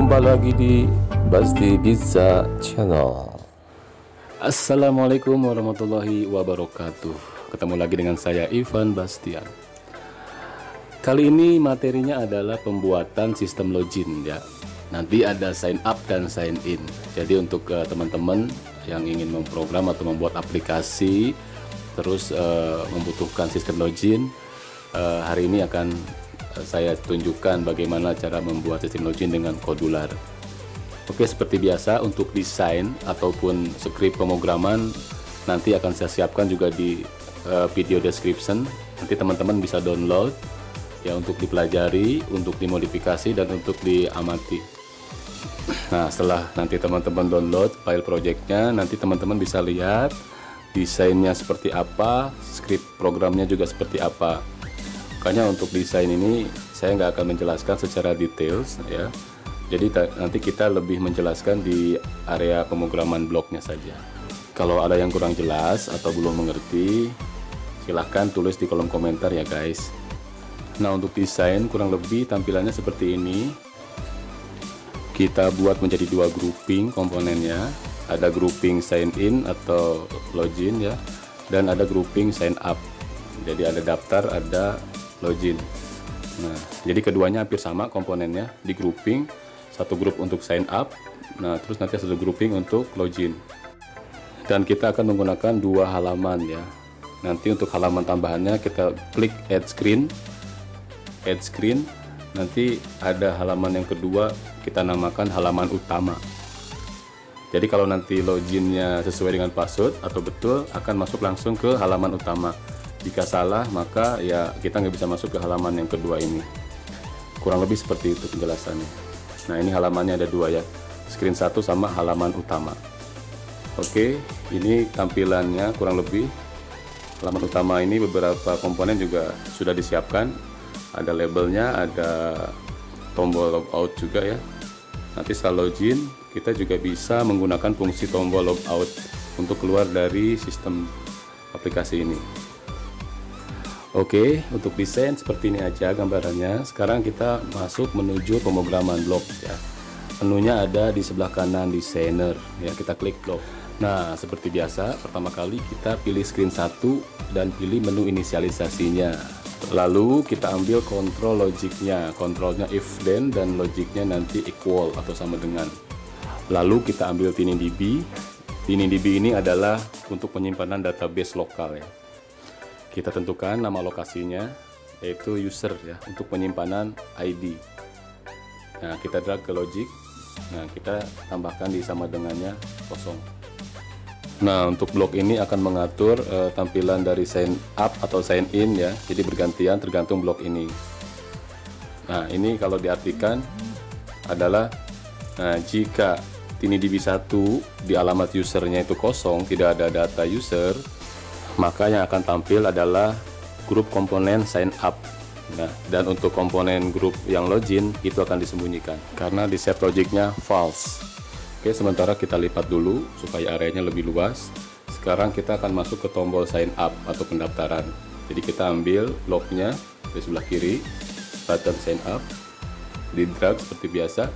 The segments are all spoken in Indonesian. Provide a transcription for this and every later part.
Jumpa lagi di Basti Pizza Channel. Assalamualaikum warahmatullahi wabarakatuh. Ketemu lagi dengan saya Ivan Bastian. Kali ini materinya adalah pembuatan sistem login ya. Nanti ada sign up dan sign in. Jadi untuk teman-teman yang ingin memprogram atau membuat aplikasi terus membutuhkan sistem login, hari ini akan saya tunjukkan bagaimana cara membuat sistem login dengan Kodular. Oke, seperti biasa untuk desain ataupun skrip pemrograman nanti akan saya siapkan juga di video description. Nanti teman-teman bisa download ya untuk dipelajari, untuk dimodifikasi dan untuk diamati. Nah, setelah nanti teman-teman download file projectnya, nanti teman-teman bisa lihat desainnya seperti apa, skrip programnya juga seperti apa. Makanya untuk desain ini saya nggak akan menjelaskan secara details ya. Jadi nanti kita lebih menjelaskan di area pemrograman bloknya saja. Kalau ada yang kurang jelas atau belum mengerti, silahkan tulis di kolom komentar ya guys. Nah, untuk desain kurang lebih tampilannya seperti ini. Kita buat menjadi dua grouping komponennya. Ada grouping sign in atau login ya, dan ada grouping sign up. Jadi ada daftar, ada login. Nah, jadi keduanya hampir sama komponennya, di grouping. Satu grup untuk sign up, nah terus nanti satu grouping untuk login. Dan kita akan menggunakan dua halaman ya. Nanti untuk halaman tambahannya kita klik add screen. Nanti ada halaman yang kedua kita namakan halaman utama. Jadi kalau nanti loginnya sesuai dengan password atau betul, akan masuk langsung ke halaman utama. Jika salah, maka ya kita nggak bisa masuk ke halaman yang kedua ini. Kurang lebih seperti itu penjelasannya. Nah, ini halamannya ada dua ya, screen 1 sama halaman utama. Oke, ini tampilannya kurang lebih. Halaman utama ini beberapa komponen juga sudah disiapkan. Ada labelnya, ada tombol logout juga ya. Nanti setelah login, kita juga bisa menggunakan fungsi tombol logout untuk keluar dari sistem aplikasi ini. Oke, untuk desain seperti ini aja gambarannya. Sekarang kita masuk menuju pemrograman blok ya. Menunya ada di sebelah kanan designer ya, kita klik blok. Nah, seperti biasa, pertama kali kita pilih screen 1 dan pilih menu inisialisasinya. Lalu kita ambil kontrol logiknya. Kontrolnya if then dan logiknya nanti equal atau sama dengan. Lalu kita ambil TinyDB. TinyDB ini adalah untuk penyimpanan database lokal ya. Kita tentukan nama lokasinya yaitu user ya, untuk penyimpanan ID. Nah, kita drag ke logic. Nah, kita tambahkan di sama dengannya kosong. Nah, untuk blok ini akan mengatur tampilan dari sign up atau sign in ya. Jadi bergantian tergantung blok ini. Nah, ini kalau diartikan adalah jika TinyDB 1 di alamat usernya itu kosong, tidak ada data user, maka yang akan tampil adalah grup komponen sign up. Nah, dan untuk komponen grup yang login itu akan disembunyikan karena di set logiknya false. Oke, sementara kita lipat dulu supaya areanya lebih luas. Sekarang kita akan masuk ke tombol sign up atau pendaftaran. Jadi kita ambil bloknya di sebelah kiri, button sign up, di drag seperti biasa.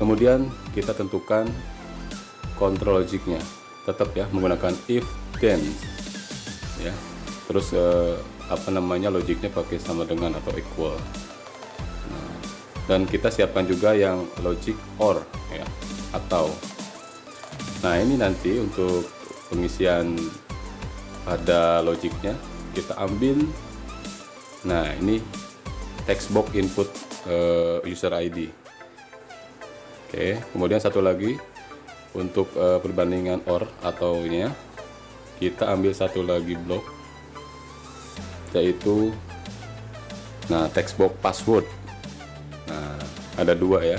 Kemudian kita tentukan kontrol logiknya. Tetap ya menggunakan if then. Ya, terus logiknya pakai sama dengan atau equal. Nah, dan kita siapkan juga yang logic or ya, atau. Nah, ini nanti untuk pengisian pada logiknya kita ambil. Nah, ini text box input user ID. Oke, kemudian satu lagi untuk perbandingan or atau ini ya. Kita ambil satu lagi blok yaitu text box password. Nah, ada dua ya.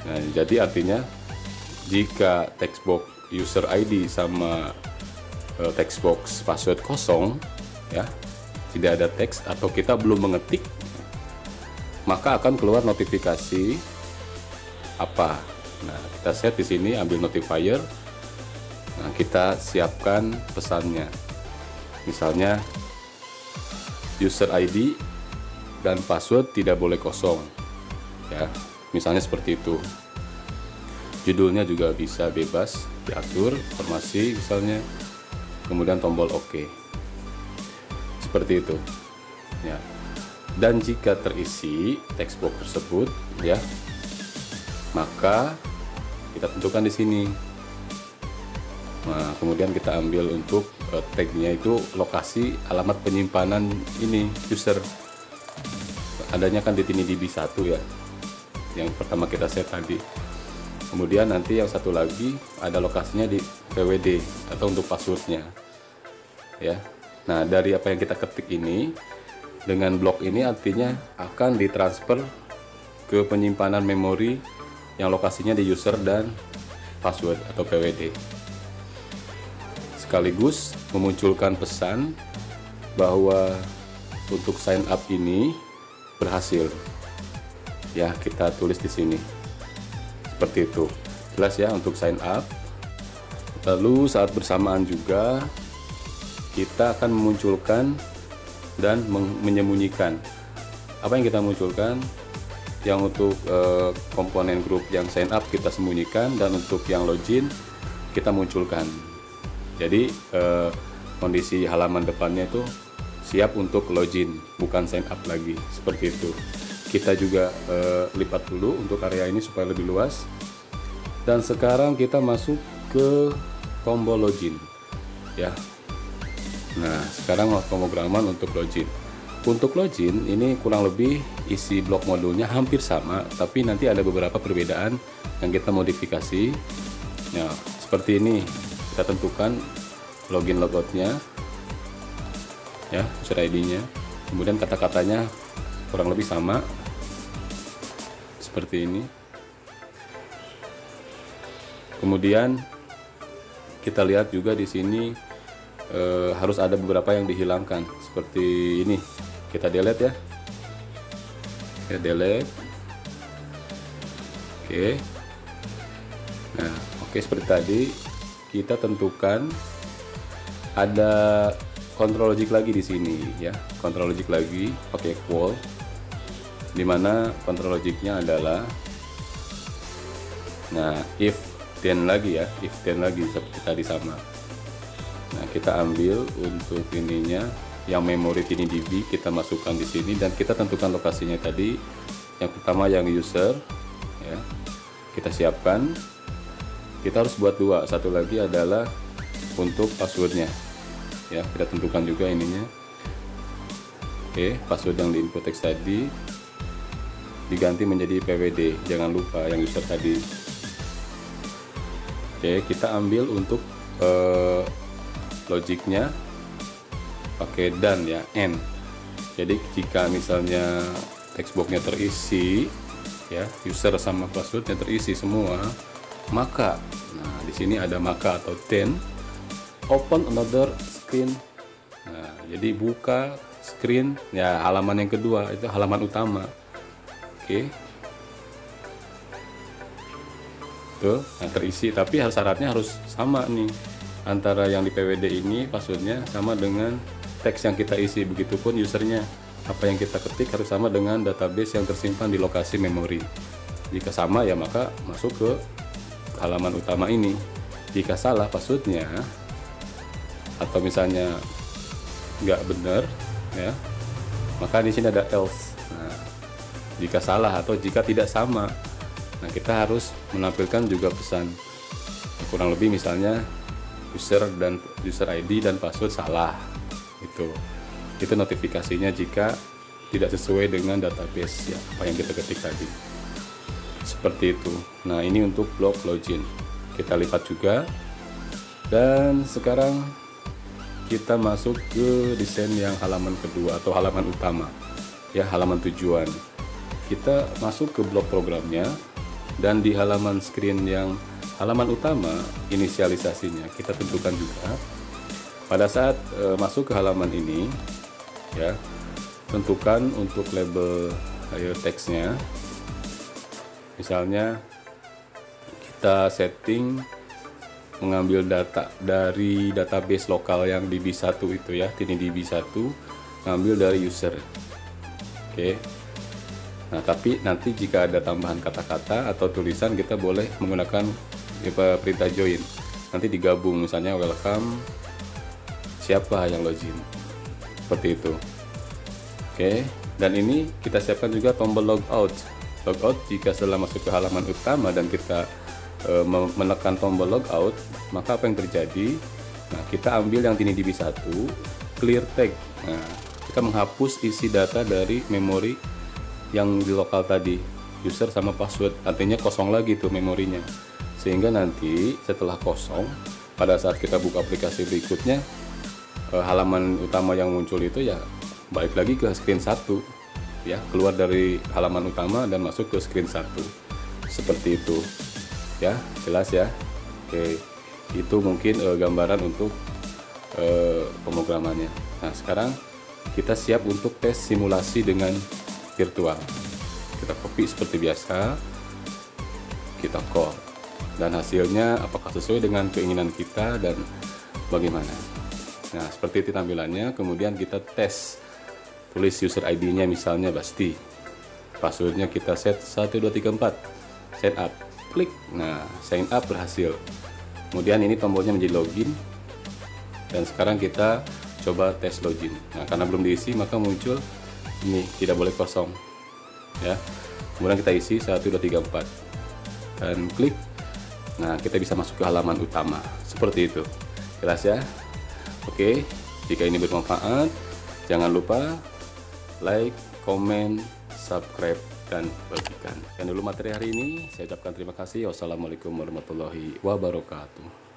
Nah, jadi artinya jika text box user ID sama text box password kosong ya, tidak ada teks atau kita belum mengetik, maka akan keluar notifikasi apa. Nah, kita set di sini, ambil notifier. Nah, kita siapkan pesannya. Misalnya user ID dan password tidak boleh kosong ya. misalnya seperti itu. Judulnya juga bisa bebas diatur, informasi misalnya, kemudian tombol OK, seperti itu ya. Dan jika terisi text box tersebut ya, maka kita tentukan di sini. Nah, kemudian kita ambil untuk tagnya itu lokasi alamat penyimpanan ini user, adanya kan di TinyDB1 ya, yang pertama kita set tadi. Kemudian nanti yang satu lagi ada lokasinya di PWD atau untuk passwordnya ya. Nah, dari apa yang kita ketik ini dengan blok ini artinya akan ditransfer ke penyimpanan memori yang lokasinya di user dan password atau PWD, sekaligus memunculkan pesan bahwa untuk sign up ini berhasil ya. Kita tulis di sini seperti itu, jelas ya untuk sign up. Lalu saat bersamaan juga kita akan memunculkan dan menyembunyikan. Apa yang kita munculkan? Yang untuk komponen grup yang sign up kita sembunyikan, dan untuk yang login kita munculkan. Jadi kondisi halaman depannya itu siap untuk login, bukan sign up lagi, seperti itu. Kita juga lipat dulu untuk area ini supaya lebih luas. Dan sekarang kita masuk ke tombol login ya. Nah, sekarang pemrograman untuk login. Untuk login ini kurang lebih isi blok modulnya hampir sama, tapi nanti ada beberapa perbedaan yang kita modifikasi. Nah, seperti ini kita tentukan login logoutnya ya, user ID-nya, kemudian kata-katanya kurang lebih sama seperti ini. Kemudian kita lihat juga di sini harus ada beberapa yang dihilangkan seperti ini. Kita delete ya. Ya, delete. Oke. Nah, oke, seperti tadi kita tentukan ada control logic lagi di sini ya. Control logic lagi pakai equal, dimana control logicnya adalah, nah, if then lagi ya, if then lagi seperti tadi sama. Nah, kita ambil untuk ininya yang memori TinyDB, kita masukkan di sini dan kita tentukan lokasinya tadi. Yang pertama yang user ya, kita siapkan. Kita harus buat dua, satu lagi adalah untuk passwordnya ya, kita tentukan juga ininya. Oke, password yang di input text tadi diganti menjadi PWD, jangan lupa yang user tadi. Oke, kita ambil untuk logiknya pakai done ya, end. Jadi jika misalnya textboxnya terisi ya, user sama passwordnya terisi semua, maka, nah di sini ada maka atau then open another screen. Nah, jadi buka screen ya, halaman yang kedua, itu halaman utama. Oke. Tuh, nah terisi, tapi syaratnya harus sama nih, antara yang di PWD ini passwordnya sama dengan teks yang kita isi, begitupun usernya, apa yang kita ketik harus sama dengan database yang tersimpan di lokasi memori. Jika sama ya maka masuk ke halaman utama ini. Jika salah passwordnya atau misalnya nggak benar ya, maka di sini ada else. Nah, jika salah atau jika tidak sama, nah kita harus menampilkan juga pesan kurang lebih misalnya user dan user ID dan password salah. Itu notifikasinya jika tidak sesuai dengan database ya, apa yang kita ketik tadi. Seperti itu. Nah, ini untuk blok login. Kita lipat juga. Dan sekarang kita masuk ke desain yang halaman kedua atau halaman utama. Ya, halaman tujuan. Kita masuk ke blok programnya, dan di halaman screen yang halaman utama, inisialisasinya kita tentukan juga. Pada saat masuk ke halaman ini ya, tentukan untuk label teksnya. Misalnya kita setting mengambil data dari database lokal yang DB1 itu ya, TinyDB1, ngambil dari user. Oke. Nah, tapi nanti jika ada tambahan kata-kata atau tulisan, kita boleh menggunakan perintah join. Nanti digabung, misalnya welcome siapa yang login, seperti itu. Oke, dan ini kita siapkan juga tombol logout. Logout jika setelah masuk ke halaman utama dan kita menekan tombol logout, maka apa yang terjadi? Nah, kita ambil yang ini DB1, clear tag. Nah, kita menghapus isi data dari memori yang di lokal tadi, user sama password, artinya kosong lagi tuh memorinya. Sehingga nanti setelah kosong, pada saat kita buka aplikasi berikutnya, halaman utama yang muncul itu ya balik lagi ke screen 1 ya, keluar dari halaman utama dan masuk ke screen 1 seperti itu ya. Jelas ya? Oke, itu mungkin gambaran untuk pemrogramannya. Nah, sekarang kita siap untuk tes simulasi dengan virtual. Kita copy seperti biasa, kita call, dan hasilnya apakah sesuai dengan keinginan kita dan bagaimana. Nah, seperti itu tampilannya. Kemudian kita tes, tulis user ID-nya misalnya Basti, passwordnya kita set 1234, sign up, klik. Nah, sign up berhasil. Kemudian ini tombolnya menjadi login, dan sekarang kita coba tes login. Nah, karena belum diisi maka muncul ini tidak boleh kosong ya. Kemudian kita isi 1234 dan klik. Nah, kita bisa masuk ke halaman utama seperti itu. Jelas ya? Oke, jika ini bermanfaat, jangan lupa like, komen, subscribe, dan bagikan. Dan dulu materi hari ini, saya ucapkan terima kasih. Wassalamualaikum warahmatullahi wabarakatuh.